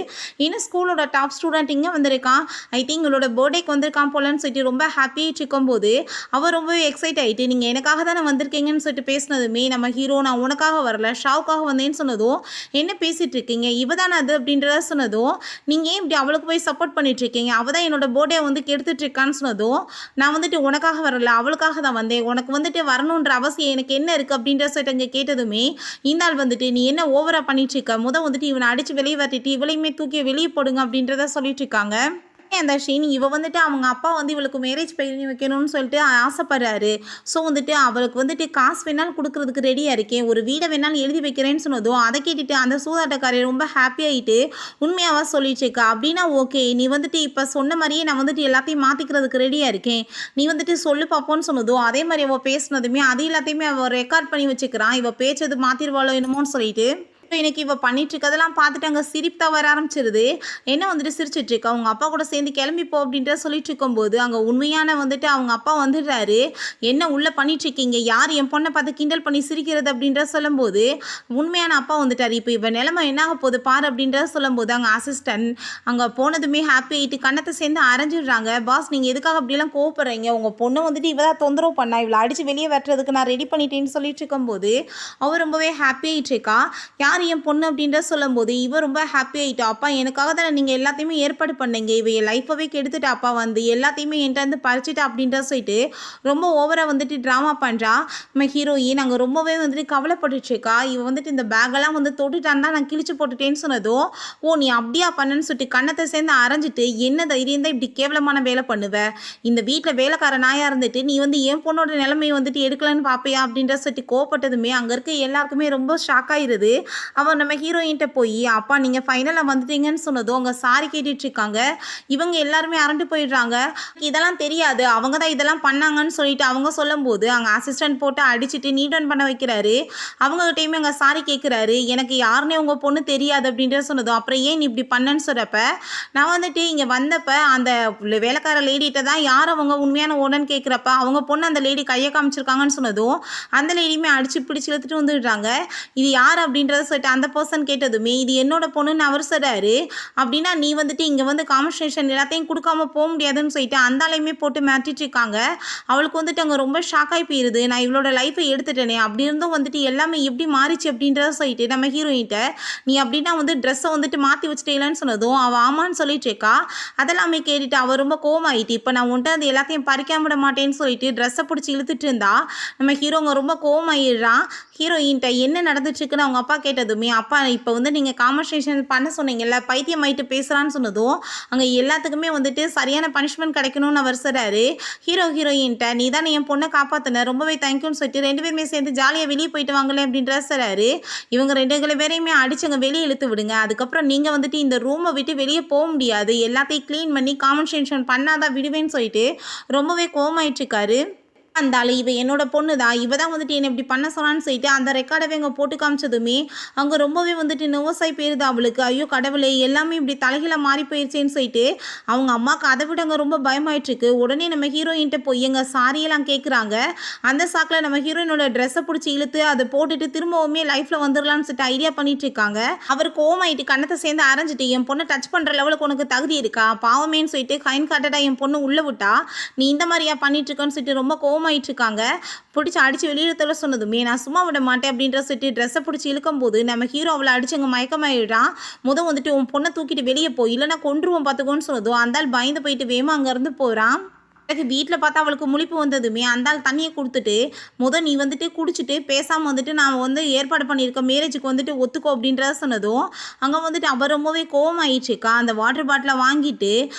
இன்னும் ஸ்கூலோட டாப் ஸ்டூடெண்ட் இங்கே வந்திருக்கான், ஐ திங்க் உங்களோட பர்த்டேக்கு வந்திருக்கான் போலன்னு சொல்லிட்டு ரொம்ப ஹாப்பியாகிட்டு இருக்கும்போது அவர் ரொம்பவே எக்ஸைட் ஆகிட்டு, நீங்கள் எனக்காக தானே வந்திருக்கீங்கன்னு சொல்லிட்டு பேசினதுமே நம்ம ஹீரோ, நான் உனக்காக வரல ஷாவுக்காக வந்தேன்னு சொன்னதும், என்ன பேசிகிட்டு இருக்கீங்க, இவ தானே அது அப்படின்றத சொன்னதும், நீங்கள் ஏன் இப்படி அவளுக்கு போய் சப்போர்ட் பண்ணிட்டு இருக்கீங்க, அவள் தான் என்னோட பர்த்டே வந்து கெடுத்துட்டு இருக்கான்னு சொன்னதும், நான் வந்துட்டு உனக்காக வரல அவளுக்காக தான் வந்தேன், உனக்கு வந்துட்டு வரணுன்ற அவசியம் எனக்கு என்ன இருக்குது அப்படின்ற சொல்லிட்டு அங்கே கேட்டதுமே இந்த ஆள் வந்துட்டு, நீ என்ன ஓவராக பண்ணிட்டு இருக்க, வந்துட்டு இவனை அடித்து வெளியே வரட்டிட்டு இவளையுமே தூக்கி வெளியே போடுங்க அப்படின்றத சொல்லிட்டு இருக்காங்க. அந்த ஷீன் இவ வந்துட்டு அவங்க அப்பா வந்து இவளுக்கு மேரேஜ் பண்ணி வைக்கணும்னு சொல்லிட்டு ஆசைப்படுறாரு. ஸோ வந்துட்டு அவளுக்கு வந்துட்டு காசு வேணாலும் கொடுக்கறதுக்கு ரெடியாக இருக்கேன், ஒரு வீடை வேணாலும் எழுதி வைக்கிறேன்னு சொன்னதும் அதை கேட்டுட்டு அந்த சூதாட்டக்காரர் ரொம்ப ஹாப்பியாகிட்டு உண்மையாவா சொல்லிட்டு இருக்கா. அப்படின்னா ஓகே, நீ வந்துட்டு இப்போ சொன்ன மாதிரியே நான் வந்துட்டு எல்லாத்தையும் மாற்றிக்கிறதுக்கு ரெடியாக இருக்கேன், நீ வந்துட்டு சொல்லு பார்ப்போன்னு சொன்னதும் அதே மாதிரி அவள் பேசினதுமே அது எல்லாத்தையுமே அவள் ரெக்கார்ட் பண்ணி வச்சுக்கிறான். இவள் பேச்சது மாற்றிடுவாளோ என்னமோன்னு சொல்லிட்டு எனக்கு இவ பண்ணிட்டு இருக்கதெல்லாம் பார்த்துட்டு அங்கே சிரிப்பு தான் வர ஆரம்பிச்சிருது. என்ன வந்துட்டு சிரிச்சிட்டு இருக்கா, அவங்க அப்பா கூட சேர்ந்து கிளம்பி போ அப்படின்ட்டு சொல்லிட்டு இருக்கும்போது அங்கே உண்மையான வந்துட்டு அவங்க அப்பா வந்துடுறாரு. என்ன உள்ள பண்ணிட்டு இருக்கீங்க, யார் என் பொண்ணை பார்த்து கிண்டல் பண்ணி சிரிக்கிறது அப்படின்ற சொல்லும்போது உண்மையான அப்பா வந்துட்டார். இப்போ இவ நிலைமை என்ன ஆக போகுது பாரு அப்படின்ற சொல்லும்போது அங்கே அசிஸ்டன்ட் அங்கே போனதுமே ஹாப்பி ஆகிட்டு கண்ணத்தை சேர்ந்து அரைஞ்சிடுறாங்க. பாஸ் நீங்கள் எதுக்காக அப்படிலாம் கோவப்படுறீங்க, உங்கள் பொண்ணு வந்துட்டு இவ தான் தொந்தரவு பண்ணா, இவளை அடித்து வெளியே வெட்டுறதுக்கு நான் ரெடி பண்ணிட்டேன்னு சொல்லிட்டு இருக்கும்போது அவர் ரொம்பவே ஹாப்பி ஆகிட்டு இருக்கா. யார் என் பொண்ணு அப்படின்ற சொல்லும்போது இவ ரொம்ப ஹாப்பி ஆகிட்டா. அப்பா எனக்காக தானே நீங்கள் எல்லாத்தையுமே ஏற்பாடு பண்ணீங்க, இவ என் லைஃபவே கெடுத்துட்டா அப்பா, வந்து எல்லாத்தையுமே என்கிட்ட வந்து பறிச்சிட்டா அப்படின்ற சொல்லிட்டு ரொம்ப ஓவராக வந்துட்டு ட்ராமா பண்ணுறா. நம்ம ஹீரோயின் அங்கே ரொம்பவே வந்துட்டு கவலைப்பட்டுட்டு இருக்கா. இவ வந்துட்டு இந்த பேக்கெல்லாம் வந்து தொட்டுட்டான் தான் நான் கிழிச்சு போட்டுட்டேன்னு சொன்னதும் ஓ நீ அப்படியா பண்ணன்னு சொல்லிட்டு கண்ணத்தை சேர்ந்து அரைஞ்சிட்டு என்ன தைரியம் தான் இப்படி கேவலமான வேலை பண்ணுவ, இந்த வீட்டில் வேலைக்கார நாயாக இருந்துட்டு நீ வந்து என் பொண்ணோட நிலைமையை வந்துட்டு எடுக்கலன்னு பார்ப்பியா அப்படின்ற சொல்லிட்டு கோவப்பட்டதுமே அங்கே இருக்க எல்லாருக்குமே ரொம்ப ஷாக் ஆயிருது. அவன் நம்ம ஹீரோயின்கிட்ட போய் அப்பா நீங்கள் ஃபைனலாக வந்துட்டீங்கன்னு சொன்னதும் அவங்க சாரி கேட்டுட்டு இருக்காங்க. இவங்க எல்லாருமே அரண்டு போயிடுறாங்க. இதெல்லாம் தெரியாது, அவங்க தான் இதெல்லாம் பண்ணாங்கன்னு சொல்லிட்டு அவங்க சொல்லும்போது அங்கே அசிஸ்டன்ட் போட்டு அடிச்சுட்டு நீட் டவுன் பண்ண வைக்கிறாரு. அவங்ககிட்டையுமே அங்கே சாரி கேட்குறாரு. எனக்கு யாருன்னே உங்கள் பொண்ணு தெரியாது அப்படின்ற சொன்னதும் அப்புறம் ஏன் நீ இப்படி பண்ணன்னு சொல்கிறப்ப நான் வந்துட்டு இங்கே வந்தப்போ அந்த வேலைக்கார லேடிகிட்ட தான் யார் அவங்க உண்மையான ஓனன்னு கேட்குறப்ப அவங்க பொண்ணு அந்த லேடி கையை காமிச்சிருக்காங்கன்னு சொன்னதும் அந்த லேடியுமே அடிச்சு பிடிச்சி இழுத்துட்டு வந்துடுறாங்க. இது யார் அப்படின்றத சொல்லிட்டு அந்த பர்சன் கேட்டதுமே இது என்னோட பொண்ணுன்னு அவர் சொல்கிறாரு. அப்படின்னா நீ வந்துட்டு இங்கே வந்து காம்பன்சேஷன் எல்லாத்தையும் கொடுக்காம போக முடியாதுன்னு சொல்லிட்டு அந்த ஆளையுமே போட்டு மாட்டிட்டு இருக்காங்க. அவளுக்கு வந்துட்டு அங்கே ரொம்ப ஷாக் ஆகி போயிருது. நான் இவளோட லைஃப்பை எடுத்துட்டேனே, அப்படி இருந்தும் வந்துட்டு எல்லாமே எப்படி மாறிச்சு அப்படின்றத சொல்லிட்டு நம்ம ஹீரோயின்கிட்ட நீ அப்படின்னா வந்து ட்ரெஸ்ஸை வந்துட்டு மாற்றி வச்சுட்டேலன்னு சொன்னதும் அவள் ஆமான்னு சொல்லிட்டு இருக்கா. அதெல்லாமே கேட்டுட்டு அவள் ரொம்ப கோவமாயிட்டு இப்போ நான் உன்ட்டு அது எல்லாத்தையும் பறிக்காம விட மாட்டேன்னு சொல்லிட்டு ட்ரெஸ்ஸை பிடிச்சி இழுத்துட்டு இருந்தா. நம்ம ஹீரோங்க ரொம்ப கோவமாயிடுறான். ஹீரோயின்கிட்ட என்ன நடந்துட்டுருக்குன்னு அவங்க அப்பா கேட்டதுமே அப்பா இப்போ வந்து நீங்கள் காம்பன்சேஷன் பண்ண சொன்னீங்கல்ல, பைத்தியம் ஆயிட்டு பேசுகிறான்னு சொன்னதும் அங்கே எல்லாத்துக்குமே வந்துட்டு சரியான பனிஷ்மெண்ட் கிடைக்கணும்னு அவர் சொல்கிறாரு. ஹீரோயின்கிட்ட நீ தான் என் பொண்ணை காப்பாற்றின, ரொம்பவே தேங்க்யூன்னு சொல்லிட்டு ரெண்டு பேருமே சேர்ந்து ஜாலியாக வெளியே போயிட்டு வாங்களே அப்படின்ற சொல்கிறாரு. இவங்க ரெண்டு பேரையுமே அடிச்சு அங்கே வெளியே இழுத்து விடுங்க, அதுக்கப்புறம் நீங்கள் வந்துட்டு இந்த ரூமை விட்டு வெளியே போக முடியாது, எல்லாத்தையும் க்ளீன் பண்ணி காம்பன்சேஷன் பண்ணாதான் விடுவேன்னு சொல்லிட்டு ரொம்பவே கோவமாயிட்டு இருக்காரு. அந்தாலும் இவ என்னோட பொண்ணு தான், இவ தான் வந்துட்டு என்னை இப்படி பண்ண சொன்னான்னு சொல்லிட்டு அந்த ரெக்கார்டவே அங்கே போட்டு காமிச்சதுமே அங்கே ரொம்பவே வந்துட்டு நர்வஸாகி போயிருது அவளுக்கு. ஐயோ கடவுளே எல்லாமே இப்படி தலைகீழ மாறி போயிடுச்சேன்னு சொல்லிட்டு அவங்க அம்மாவுக்கு அதை விட அங்கே ரொம்ப பயமாயிட்டுருக்கு. உடனே நம்ம ஹீரோயின்கிட்ட போய் எங்கள் சாரியெல்லாம் கேட்குறாங்க. அந்த சாக்கில் நம்ம ஹீரோயினோட ட்ரெஸ்ஸை பிடிச்சி இழுத்து அதை போட்டுட்டு திரும்பவுமே லைஃப்பில் வந்துடலான்னு சொல்லிட்டு ஐடியா பண்ணிட்டு இருக்காங்க. அவர் கோவமாயிட்டு கண்ணத்தை சேர்ந்து அரைஞ்சிட்டு என் பொண்ணை டச் பண்ணுற லெவலுக்கு உனக்கு தகுதி இருக்கா, பாவமேன்னு சொல்லிட்டு கைன் காட்டடா என் பொண்ணு உள்ளே விட்டா, நீ இந்த மாதிரியா பண்ணிட்டு இருக்கன்னு சொல்லிட்டு ரொம்ப கோவமாயிட்டு இருக்காங்க. பிடிச்சி அடிச்சு வெளியில சொன்னதுமே நான் சும்மா விட மாட்டேன் அப்படின்ற சொல்லிட்டு ட்ரெஸ்ஸை பிடிச்சி இழுக்கும் போது நம்ம ஹீரோ அவளை அடிச்சு அங்கே மயக்கமாயிடுறான். வந்துட்டு உன் பொண்ணை தூக்கிட்டு வெளியே போய் இல்லைன்னா கொன்றுவோம் பார்த்துக்கோன்னு சொன்னதும் அந்த ஆள் பயந்து போயிட்டு வேமா அங்கேருந்து போகிறான். வீட்டில் பார்த்தா அவளுக்கு முழிப்பு வந்ததுமே அந்த ஆள் தண்ணியை கொடுத்துட்டு நீ வந்துட்டு குடிச்சிட்டு பேசாமல் வந்துட்டு நான் வந்து ஏற்பாடு பண்ணியிருக்க மேரேஜுக்கு வந்துட்டு ஒத்துக்கோ அப்படின்றத சொன்னதும் அங்கே வந்துட்டு அவர் ரொம்பவே கோவமாயிடுச்சுக்கா. அந்த வாட்டர் பாட்டிலை வாங்கிட்டு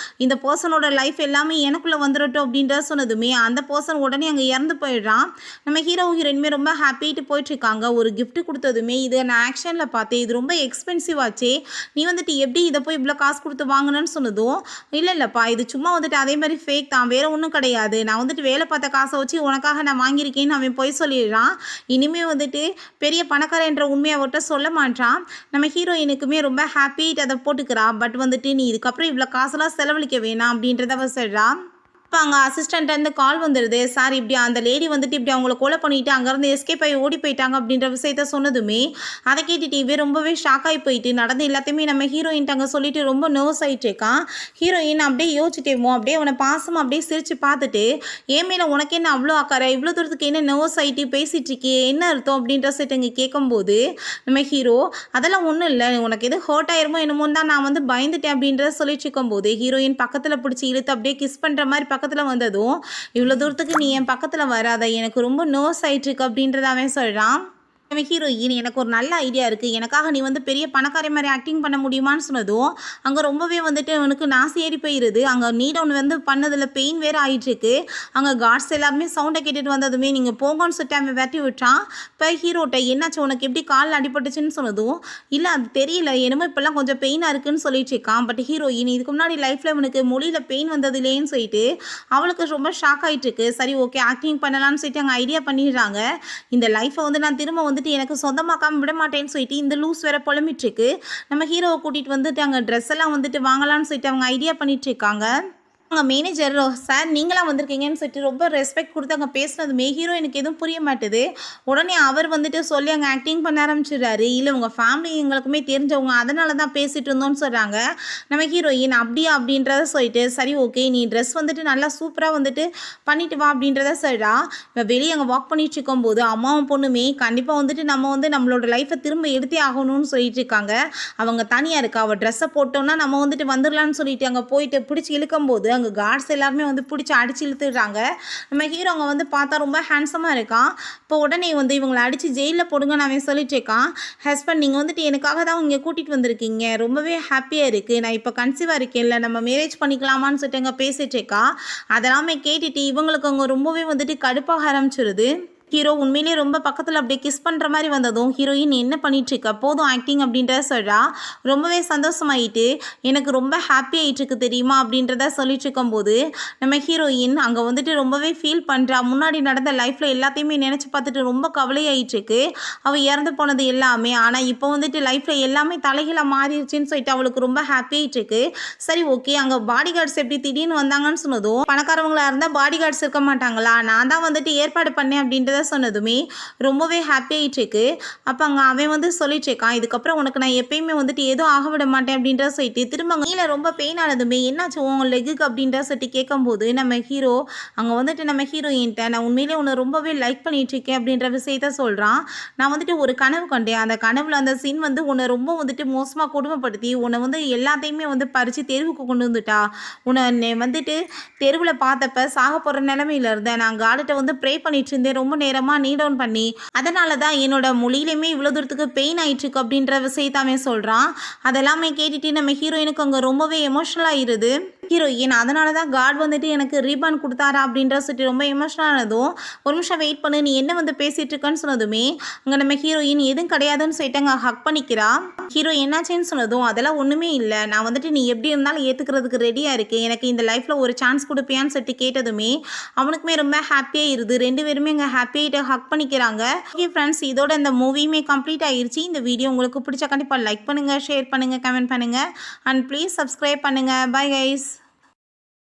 இந்த பர்சனோட லைஃப் எல்லாமே எனக்குள்ளே வந்துடட்டும் அப்படின்றத சொன்னதுமே அந்த பர்சன் உடனே அங்கே இறந்து போயிடுறான். நம்ம ஹீரோயினுமே ரொம்ப ஹாப்பிட்டு போயிட்டுருக்காங்க. ஒரு கிஃப்ட் கொடுத்ததுமே இதை நான் ஆக்ஷனில் பார்த்தேன், இது ரொம்ப எக்ஸ்பென்சிவ் ஆச்சே, நீ வந்துட்டு எப்படி இதை போய் இவ்வளோ காசு கொடுத்து வாங்கினேன்னு சொன்னதும் இல்லைப்பா இது சும்மா வந்துட்டு அதே மாதிரி ஃபேக் தான், வேற ஒன்றும் கிடையாது, நான் வந்துட்டு வேலை பார்த்த காசை வச்சு உனக்காக நான் வாங்கியிருக்கேன்னு அவன் போய் சொல்லிடுறான். இனிமேல் வந்துட்டு பெரிய பணக்காரன் என்ற உண்மையை அவர்கிட்ட சொல்ல மாட்டான். நம்ம ஹீரோயினுக்குமே ரொம்ப ஹாப்பி அதை போட்டுக்கிறா. பட் வந்துட்டு நீ இதுக்கப்புறம் இவ்வளோ காசெல்லாம் செலவழிக்க வேணாம் அப்படின்றத அவ சொல்கிறான். இப்போ அங்கே அசிஸ்டண்ட்லேருந்து கால் வந்துடுது. சார் இப்படி அந்த லேடி வந்துட்டு இப்படி அவங்கள கொலை பண்ணிவிட்டு அங்கேருந்து எஸ்கேப் ஆகி ஓடி போயிட்டாங்க அப்படின்ற விஷயத்த சொன்னதுமே அதை கேட்டுட்டு இவே ரொம்பவே ஷாக் ஆகி போயிட்டு நடந்து எல்லாத்தையுமே நம்ம ஹீரோயின்ட்டு அங்கே சொல்லிட்டு ரொம்ப நர்வஸ் ஆகிட்டு இருக்கான். ஹீரோயின் அப்படியே யோசிச்சுட்டேமோ அப்படியே அவனை பாசமாக அப்படியே சிரித்து பார்த்துட்டு ஏன் மேலே உனக்கு என்ன அவ்வளோ அக்கறை, இவ்வளோ தூரத்துக்கு என்ன நர்வஸ் ஆகிட்டு பேசிகிட்டு இருக்கே, என்ன அர்த்தம் அப்படின்ற செட்டு இங்கே கேட்கும்போது நம்ம ஹீரோ அதெல்லாம் ஒன்றும் இல்லை, உனக்கு எது ஹர்ட் ஆயிருமோ என்னமோ தான் நான் வந்து பயந்துட்டேன் அப்படின்றத சொல்லிட்டு இருக்கும்போது ஹீரோயின் பக்கத்தில் பிடிச்சி இழுத்து அப்படியே கிஸ் பண்ணுற மாதிரி பக்கத்தில் வந்ததும் இவ்வளோ தூரத்துக்கு நீ என் பக்கத்தில் வராத, எனக்கு ரொம்ப நர்வஸ் ஆகிட்டு இருக்கு அப்படின்றத அவன் சொல்கிறான். ஹீரோயின் எனக்கு ஒரு நல்ல ஐடியா இருக்குது, எனக்காக நீ வந்து பெரிய பணக்கார மாதிரி ஆக்டிங் பண்ண முடியுமான்னு சொன்னதும் அங்கே ரொம்பவே வந்துட்டு அவனுக்கு நாசி ஏறி போயிடுது. அங்கே நீட் ஒன்று வந்து பண்ணதில் பெயின் வேறு ஆகிட்டுருக்கு. அங்கே கார்ட்ஸ் எல்லாருமே சவுண்டை கேட்டுட்டு வந்ததுமே நீங்கள் போங்கன்னு சொல்லிட்டு அவன் வெட்டி விட்டான். இப்போ ஹீரோட்ட என்னாச்சு உனக்கு எப்படி காலில் அடிபட்டுச்சுன்னு சொன்னதும் இல்லை அது தெரியல, என்னமோ இப்போல்லாம் கொஞ்சம் பெயினாக இருக்குன்னு சொல்லிட்டு இருக்கான். பட் ஹீரோயின் இதுக்கு முன்னாடி லைஃப்பில் இவனுக்கு மொழியில் பெயின் வந்தது இல்லைன்னு சொல்லிட்டு அவளுக்கு ரொம்ப ஷாக் ஆகிட்டு இருக்கு. சரி ஓகே ஆக்டிங் பண்ணலான்னு சொல்லிட்டு அங்கே ஐடியா பண்ணிடுறாங்க. இந்த லைஃப்பை வந்து நான் திரும்ப வந்து வந்துட்டு எனக்கு சொந்தமாக்காம விட மாட்டேன்னு சொல்லிட்டு இந்த லூஸ் வேற புலம்பிட்டு இருக்கு. நம்ம ஹீரோவை கூட்டிட்டு வந்துட்டு அங்கே ட்ரெஸ் எல்லாம் வந்துட்டு வாங்கலாம்னு சொல்லிட்டு அவங்க ஐடியா பண்ணிட்டு இருக்காங்க. அவங்க மேனேஜர் சார் நீங்களாம் வந்திருக்கீங்கன்னு சொல்லிட்டு ரொம்ப ரெஸ்பெக்ட் கொடுத்து அங்கே பேசுனதுமே ஹீரோ எனக்கு எதுவும் புரிய மாட்டுது. உடனே அவர் வந்துட்டு சொல்லி அங்கே ஆக்டிங் பண்ண ஆரம்பிச்சிடுறாரு. இல்லை உங்கள் ஃபேமிலி எங்களுக்குமே தெரிஞ்சவங்க அதனால தான் பேசிகிட்டு இருந்தோம்னு சொல்கிறாங்க. நம்ம ஹீரோயின் அப்படியா அப்படின்றத சொல்லிட்டு சரி ஓகே நீ ட்ரெஸ் வந்துட்டு நல்லா சூப்பராக வந்துட்டு பண்ணிட்டு வா அப்படின்றத சொல்கிறா. இப்போ வெளியே அங்கே வாக் பண்ணிட்டு இருக்கும்போது அம்மாவும் பொண்ணுமே கண்டிப்பாக வந்துட்டு நம்ம வந்து நம்மளோட லைஃப்பை திரும்ப எடுத்தே ஆகணும்னு சொல்லிட்டு இருக்காங்க. அவங்க தனியாக இருக்கா, அவள் ட்ரெஸ்ஸை போட்டோன்னா நம்ம வந்துட்டு வந்துடலான்னு சொல்லிட்டு அங்கே போயிட்டு பிடிச்சி இழுக்கும்போது அங்கே கார்ட்ஸ் எல்லாருமே வந்து பிடிச்சி அடிச்சு இழுத்துடுறாங்க. நம்ம ஹீரோ அங்கே வந்து பார்த்தா ரொம்ப ஹேண்ட்ஸமாக இருக்கான். இப்போ உடனே வந்து இவங்களை அடித்து ஜெயிலில் போடுங்கன்னு அவன் சொல்லிட்டு இருக்கான். ஹஸ்பண்ட் நீங்கள் வந்துட்டு எனக்காக தான் இங்கே கூட்டிகிட்டு வந்திருக்கீங்க, ரொம்பவே ஹாப்பியாக இருக்குது, நான் இப்போ கன்சீவாக இருக்கேன்ல, நம்ம மேரேஜ் பண்ணிக்கலாமான்னு சொல்லிட்டு அங்கே பேசிட்டு இருக்கா. அதெல்லாமே கேட்டுட்டு இவங்களுக்கு அங்கே ரொம்பவே வந்துட்டு கடுப்பாக ஆரம்பிச்சிருது. ஹீரோ உண்மையிலேயே ரொம்ப பக்கத்தில் அப்படியே கிஸ் பண்ணுற மாதிரி வந்ததும் ஹீரோயின் என்ன பண்ணிகிட்ருக்க போதும் ஆக்டிங் அப்படின்றத சொல்கிறா. ரொம்பவே சந்தோஷமாயிட்டு எனக்கு ரொம்ப ஹாப்பி ஆகிட்டுருக்கு தெரியுமா அப்படின்றத சொல்லிட்டு இருக்கும்போது நம்ம ஹீரோயின் அங்கே வந்துட்டு ரொம்பவே ஃபீல் பண்ணுறா. முன்னாடி நடந்த லைஃப்பில் எல்லாத்தையுமே நினச்சி பார்த்துட்டு ரொம்ப கவலையாயிட்டுருக்கு. அவள் இறந்து போனது எல்லாமே, ஆனால் இப்போ வந்துட்டு லைஃப்பில் எல்லாமே தலைகீழாக மாறிடுச்சின்னு சொல்லிட்டு அவளுக்கு ரொம்ப ஹாப்பி ஆகிட்டுருக்கு. சரி ஓகே அங்கே பாடி கார்ட்ஸ் எப்படி திடீர்னு வந்தாங்கன்னு சொன்னதும் பணக்காரவங்களாக இருந்தால் பாடி கார்ட்ஸ் இருக்க மாட்டாங்களா, நான் தான் வந்துட்டு ஏற்பாடு பண்ணேன் அப்படின்றத சொன்னதுமே ரொம்பவே ஹாப்பி ஆயிட்டுருக்கு. அப்போ அங்கே அவன் வந்து சொல்லிட்டு இருக்கான் இதுக்கப்புறம் உனக்கு நான் எப்பயுமே வந்துட்டு எதுவும் ஆக விட மாட்டேன் அப்படின்ற சொல்லிட்டு திரும்ப கீழே ரொம்ப பெயின் ஆனதுமே என்னாச்சு உன் லெக்குக்கு அப்படின்ற சொல்லிட்டு கேட்கும்போது நம்ம ஹீரோ அங்கே வந்துட்டு நம்ம ஹீரோயின்ட்ட நான் உண்மையிலே உன்னை ரொம்பவே லைக் பண்ணிட்டு இருக்கேன் அப்படின்ற விஷயத்த சொல்கிறான். நான் வந்துட்டு ஒரு கனவு கண்டேன், அந்த கனவுல அந்த சீன் வந்து உன்னை ரொம்ப வந்துட்டு மோசமாக கொடுமைப்படுத்தி உன்னை வந்து எல்லாத்தையுமே வந்து பறித்து தெருவுக்கு கொண்டு வந்துட்டா. உன்னை வந்துட்டு தெருவில் பார்த்தப்ப சாக போகிற நிலைமையில இருந்தேன், நான் கார்டுகிட்ட வந்து ப்ரே பண்ணிட்டு இருந்தேன் ரொம்ப நேரமாக நீ டவுன் பண்ணி, அதனால தான் என்னோட மொழியிலுமே இவ்வளோ தூரத்துக்கு பெயின் ஆயிட்டுருக்கு அப்படின்ற விஷயத்தாமே சொல்கிறான். அதெல்லாமே கேட்டுட்டு நம்ம ஹீரோயினுக்கு அங்கே ரொம்பவே எமோஷனல் ஆகிடுது. ஹீரோயின் அதனால தான் காட் வந்துட்டு எனக்கு ரீபான் கொடுத்தாரா அப்படின்ற சொல்லிட்டு ரொம்ப எமோஷனல் ஆனதும் ஒரு நிமிஷம் வெயிட் பண்ணு நீ என்ன வந்து பேசிகிட்டு இருக்கன்னு சொன்னதுமே அங்கே நம்ம ஹீரோயின் எதுவும் கிடையாதுன்னு சொல்லிட்டு அங்கே ஹக் பண்ணிக்கிறா. ஹீரோ என்னாச்சுன்னு சொன்னதும் அதெல்லாம் ஒன்றுமே இல்லை, நான் வந்துட்டு நீ எப்படி இருந்தாலும் ஏற்றுக்கிறதுக்கு ரெடியாக இருக்கேன், எனக்கு இந்த லைஃப்பில் ஒரு சான்ஸ் கொடுப்பியான்னு சொல்லிட்டு கேட்டதுமே அவனுக்குமே ரொம்ப ஹாப்பியாக இருது. ரெண்டு பேருமே அங்கே ஹாப்பியாகிட்டு ஹக் பண்ணிக்கிறாங்க. ஓகே ஃப்ரெண்ட்ஸ் இதோட இந்த மூவியுமே கம்ப்ளீட் ஆகிருச்சு. இந்த வீடியோ உங்களுக்கு பிடிச்சா கண்டிப்பாக லைக் பண்ணுங்கள், ஷேர் பண்ணுங்கள், கமெண்ட் பண்ணுங்கள் அண்ட் ப்ளீஸ் சப்ஸ்கிரைப் பண்ணுங்கள். Bye guys.